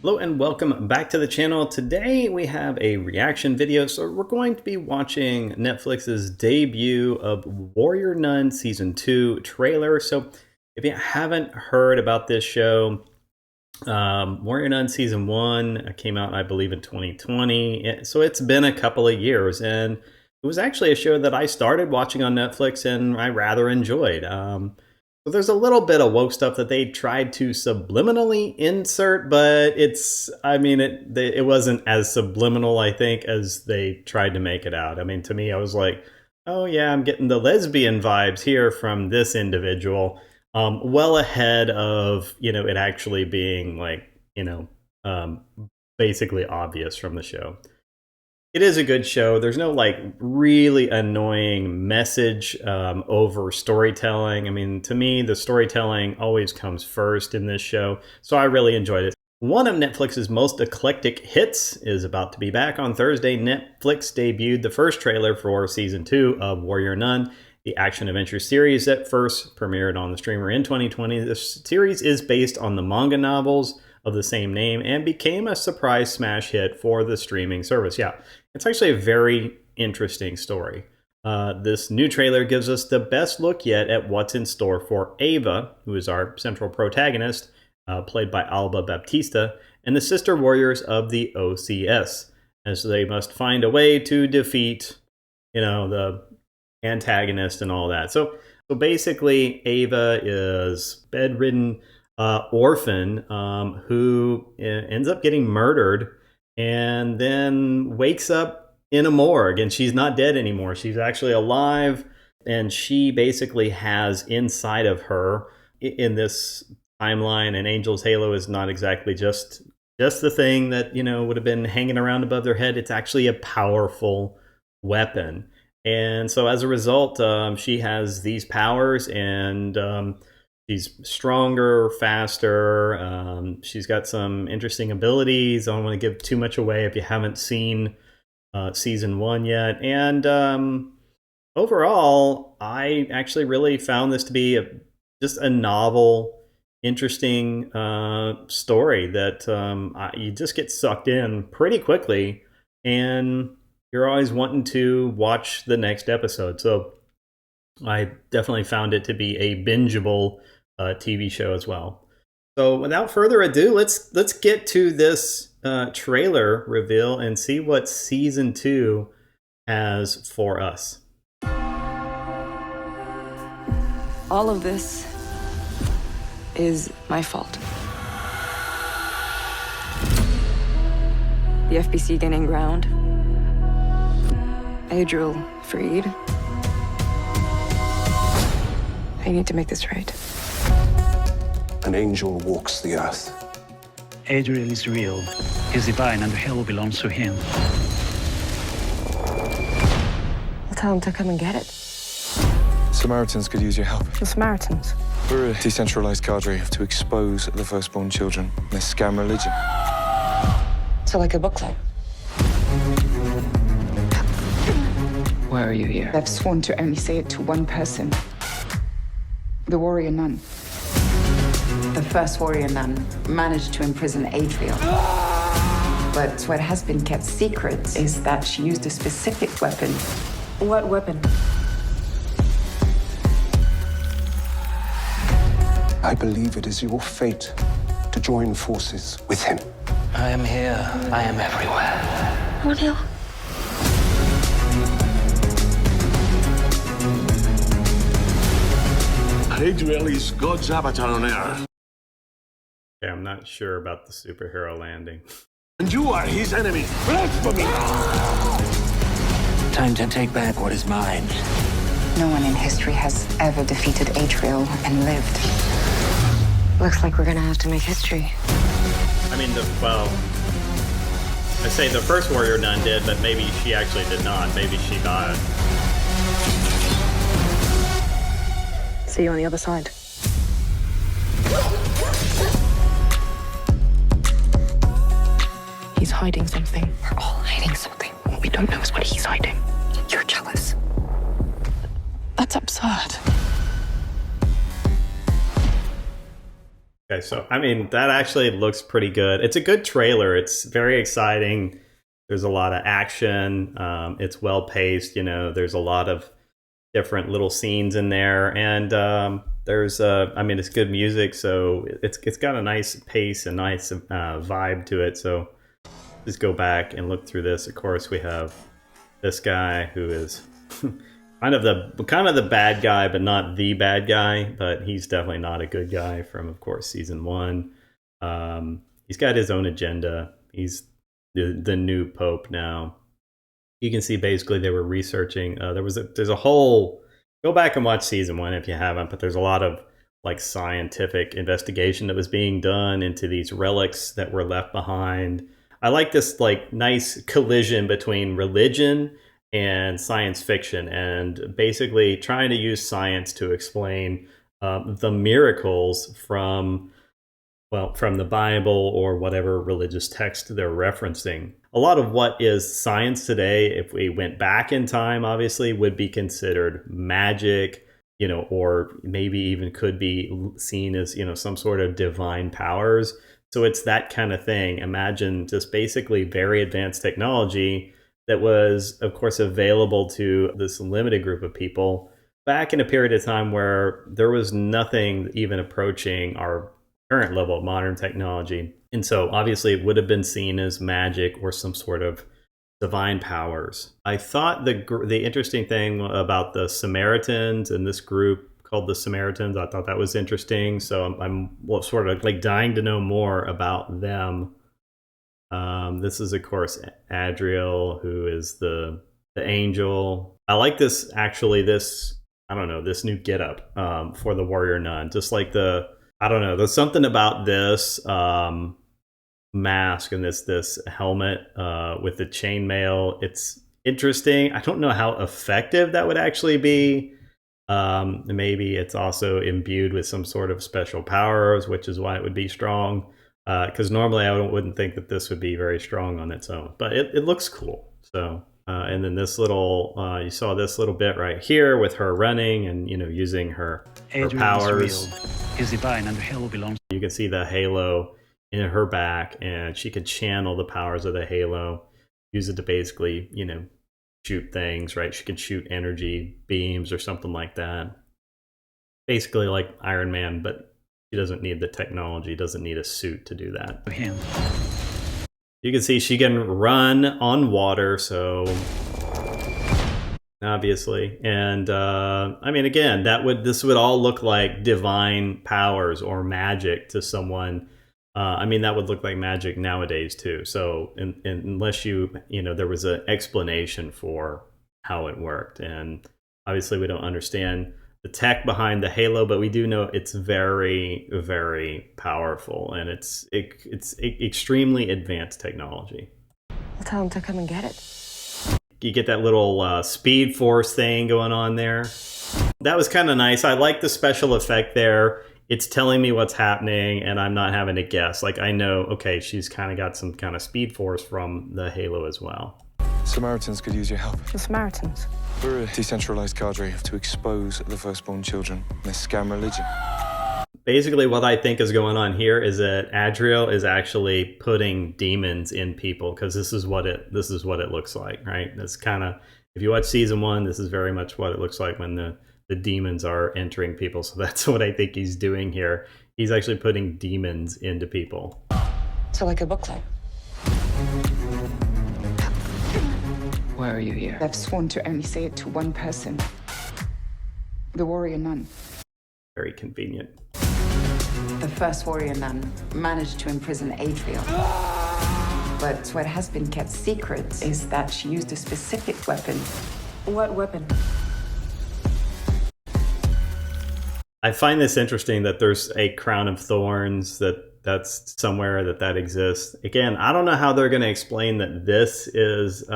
Hello and welcome back to the channel. Today we have a reaction video. So we're going to be watching Netflix's debut of Warrior Nun Season 2 trailer. So if you haven't heard about this show, Warrior Nun Season 1 came out, I believe, in 2020. So it's been a couple of years, and it was actually a show that I started watching on Netflix and I rather enjoyed. So there's a little bit of woke stuff that they tried to subliminally insert, but it wasn't as subliminal, I think, as they tried to make it out. I mean, to me, I was like, oh yeah, I'm getting the lesbian vibes here from this individual, well ahead of, it actually being basically obvious from the show. It is a good show. There's no really annoying message over storytelling. I mean, to me, the storytelling always comes first in this show. So I really enjoyed it. One of Netflix's most eclectic hits is about to be back on Thursday. Netflix debuted the first trailer for Season 2 of Warrior Nun, the action-adventure series that first premiered on the streamer in 2020. The series is based on the manga novels of the same name and became a surprise smash hit for the streaming service. Yeah, it's actually a very interesting story. This new trailer gives us the best look yet at what's in store for Ava, who is our central protagonist, played by Alba Baptista, and the sister warriors of the OCS, as they must find a way to defeat, the antagonist and all that. So basically, Ava is bedridden orphan who ends up getting murdered and then wakes up in a morgue, and she's not dead anymore. She's actually alive, and she basically has inside of her, in this timeline, an angel's halo is not exactly just the thing that would have been hanging around above their head. It's actually a powerful weapon, and so as a result, she has these powers, and she's stronger, faster. She's got some interesting abilities. I don't want to give too much away if you haven't seen Season 1 yet. And overall, I actually really found this to be just a novel, interesting story that you just get sucked in pretty quickly, and you're always wanting to watch the next episode. So I definitely found it to be a bingeable TV show as well. So without further ado, let's get to this trailer reveal and see what Season 2 has for us. All of this is my fault. The FBC gaining ground. Adriel freed. I need to make this right. An angel walks the earth. Adriel is real. He's divine, and the hell belongs to him. I'll tell him to come and get it. Samaritans could use your help. The Samaritans. We're a decentralized cadre to expose the firstborn children and their scam religion. So like a book club. Why are you here? I've sworn to only say it to one person. The warrior nun. The first warrior nun managed to imprison Adriel. But what has been kept secret is that she used a specific weapon. What weapon? I believe it is your fate to join forces with him. I am here. I am everywhere. Oh no. Adriel is God's avatar on Earth. Okay, I'm not sure about the superhero landing. And you are his enemy. Blasphemy! Time to take back what is mine. No one in history has ever defeated Adriel and lived. Looks like we're gonna have to make history. I mean, I say the first warrior nun did, but maybe she actually did not. Maybe she died. See you on the other side. He's hiding something. We're all hiding something. What we don't know is what he's hiding. You're jealous. That's absurd. Okay, so I mean that actually looks pretty good. It's a good trailer. It's very exciting. There's a lot of action. It's well paced. You know, there's a lot of different little scenes in there, and there's I mean it's good music, so it's got a nice pace and nice vibe to it. So just go back and look through this. Of course, we have this guy who is kind of the bad guy, but not the bad guy. But he's definitely not a good guy from, of course, season one. He's got his own agenda. He's the new pope now. You can see basically they were researching. There's a whole, go back and watch season one if you haven't. But there's a lot of like scientific investigation that was being done into these relics that were left behind. I like this like nice collision between religion and science fiction, and basically trying to use science to explain the miracles from the Bible or whatever religious text they're referencing. A lot of what is science today, if we went back in time, obviously would be considered magic, you know, or maybe even could be seen as, you know, some sort of divine powers. So it's that kind of thing. Imagine just basically very advanced technology that was, of course, available to this limited group of people back in a period of time where there was nothing even approaching our current level of modern technology. And so obviously it would have been seen as magic or some sort of divine powers. I thought the interesting thing about the Samaritans and this group called the Samaritans, I thought that was interesting. So I'm sort of like dying to know more about them. This is, of course, Adriel, who is the angel. I like this, actually, I don't know, this new getup for the warrior nun. Just like I don't know, there's something about this mask and this helmet with the chainmail. It's interesting. I don't know how effective that would actually be. Maybe it's also imbued with some sort of special powers, which is why it would be strong. Because normally I wouldn't think that this would be very strong on its own, but it looks cool. So, and then this little, you saw this little bit right here with her running and, you know, using her powers. Is divine and hell belongs. You can see the halo in her back, and she could channel the powers of the halo, use it to basically, you know, shoot things, right? She could shoot energy beams or something like that. Basically like Iron Man, but she doesn't need the technology, doesn't need a suit to do that. Him. You can see she can run on water, so obviously. And I mean, again, this would all look like divine powers or magic to someone. I mean, that would look like magic nowadays too. So unless you know, there was an explanation for how it worked. And obviously we don't understand the tech behind the halo, but we do know it's very, very powerful, and it's extremely advanced technology. I'll tell him to come and get it. You get that little speed force thing going on there. That was kind of nice. I like the special effect there. It's telling me what's happening, and I'm not having to guess. Like, I know, okay, she's kind of got some kind of speed force from the halo as well. Samaritans could use your help. The Samaritans. We're a decentralized cadre to expose the firstborn children and their scam religion. Basically, what I think is going on here is that Adriel is actually putting demons in people, because this is what it looks like, right? That's kind of, if you watch season one, this is very much what it looks like when the demons are entering people. So that's what I think he's doing here. He's actually putting demons into people. So like a book club. Why are you here? I've sworn to only say it to one person. The warrior nun. Very convenient. The first warrior nun managed to imprison Adriel. But what has been kept secret is that she used a specific weapon. What weapon? I find this interesting that there's a crown of thorns, that's somewhere that exists. Again, I don't know how they're going to explain that this is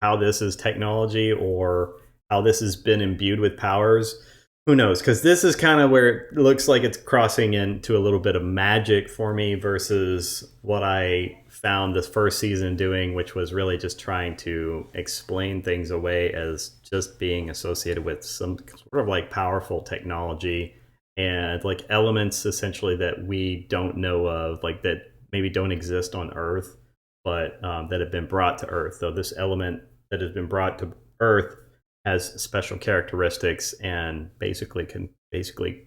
how this is technology, or how this has been imbued with powers. Who knows? Because this is kind of where it looks like it's crossing into a little bit of magic for me versus what I found this first season doing, which was really just trying to explain things away as just being associated with some sort of like powerful technology and like elements essentially that we don't know of, like that maybe don't exist on Earth, but that have been brought to Earth. Though this element that has been brought to Earth has special characteristics and basically can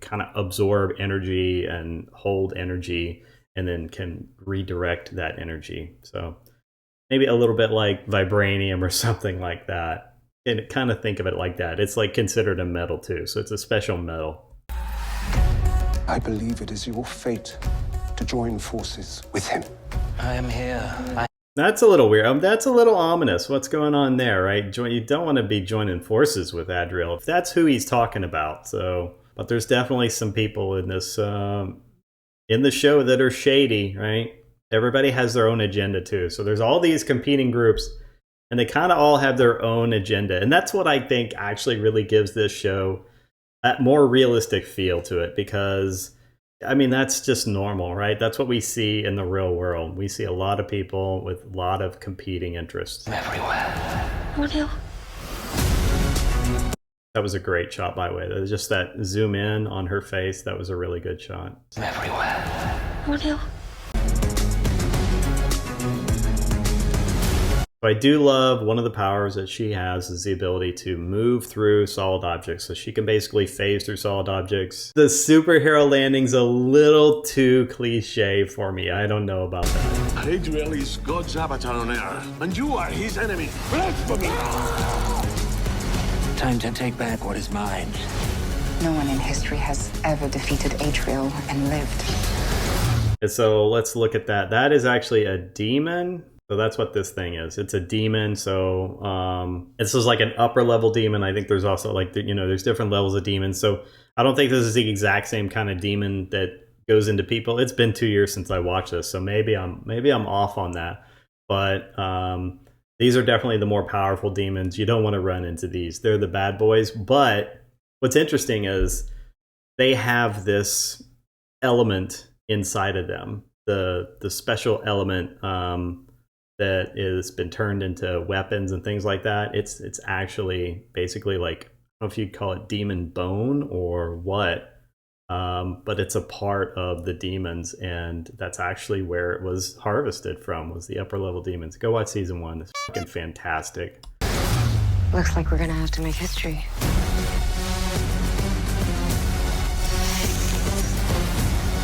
kind of absorb energy and hold energy, and then can redirect that energy. So maybe a little bit like vibranium or something like that. And kind of think of it like that. It's like considered a metal too, so it's a special metal. I believe it is your fate to join forces with him. I am here. That's a little weird. That's a little ominous. What's going on there, right? You don't want to be joining forces with Adriel if that's who he's talking about. So, but there's definitely some people in this in the show that are shady, right? Everybody has their own agenda too. So there's all these competing groups, and they kind of all have their own agenda, and that's what I think actually really gives this show that more realistic feel to it, because I mean, that's just normal, right? That's what we see in the real world. We see a lot of people with a lot of competing interests. Everywhere. Rodeo. That was a great shot, by the way. That was just that zoom in on her face. That was a really good shot. Everywhere. Rodeo. So I do love one of the powers that she has is the ability to move through solid objects. So she can basically phase through solid objects. The superhero landing's a little too cliche for me. I don't know about that. Adriel is God's avatar on Earth, and you are his enemy. Blasphemy! Time to take back what is mine. No one in history has ever defeated Adriel and lived. And so let's look at that. That is actually a demon. So that's what this thing is. It's a demon. So this is like an upper level demon. I think there's also like, there's different levels of demons. So I don't think this is the exact same kind of demon that goes into people. It's been 2 years since I watched this, so maybe I'm off on that. But these are definitely the more powerful demons. You don't want to run into these. They're the bad boys. But what's interesting is they have this element inside of them, the special element that has been turned into weapons and things like that. It's actually basically like, I don't know if you'd call it demon bone or what, but it's a part of the demons, and that's actually where it was harvested from, was the upper level demons. Go watch season 1. It's fucking fantastic. Looks like we're gonna have to make history.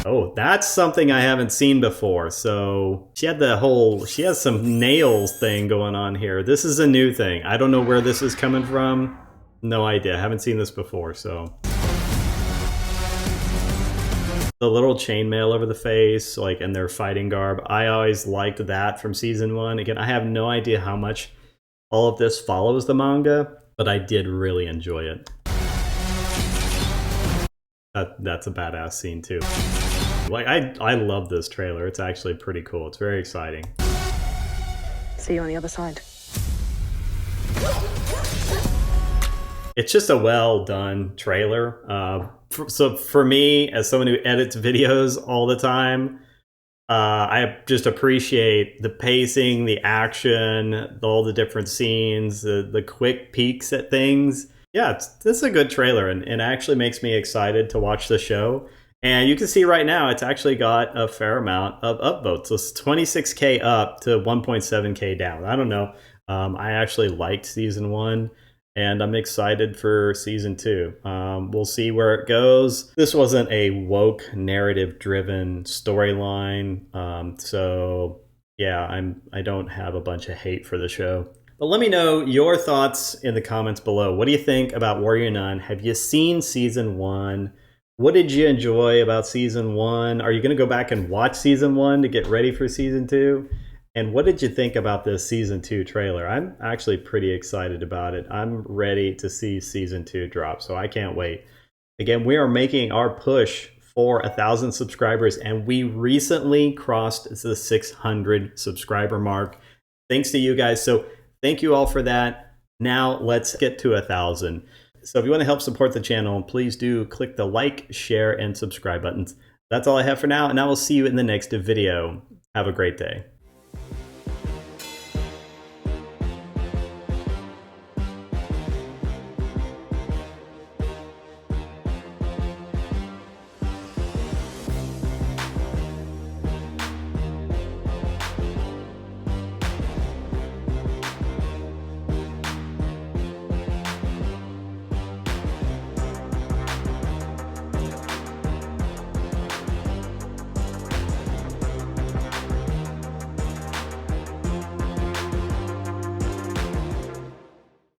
Oh, that's something I haven't seen before. So she has some nails thing going on here. This is a new thing. I don't know where this is coming from. No idea. I haven't seen this before, so. The little chainmail over the face, like in their fighting garb. I always liked that from season 1. Again, I have no idea how much all of this follows the manga, but I did really enjoy it. That's a badass scene too. Like I love this trailer. It's actually pretty cool. It's very exciting. See you on the other side. It's just a well done trailer. So for me, as someone who edits videos all the time, I just appreciate the pacing, the action, all the different scenes, the quick peeks at things. Yeah, this is a good trailer, and it actually makes me excited to watch the show. And you can see right now, it's actually got a fair amount of upvotes. So it's 26K up to 1.7K down. I don't know. I actually liked season 1, and I'm excited for season 2. We'll see where it goes. This wasn't a woke, narrative-driven storyline. So yeah, I don't have a bunch of hate for the show. But let me know your thoughts in the comments below. What do you think about Warrior Nun? Have you seen season 1? What did you enjoy about season 1? Are you going to go back and watch season 1 to get ready for season 2? And what did you think about this season 2 trailer? I'm actually pretty excited about it. I'm ready to see season 2 drop, so I can't wait. Again, we are making our push for 1,000 subscribers, and we recently crossed the 600 subscriber mark. Thanks to you guys. So thank you all for that. Now let's get to 1,000. So if you want to help support the channel, please do click the like, share, and subscribe buttons. That's all I have for now, and I will see you in the next video. Have a great day.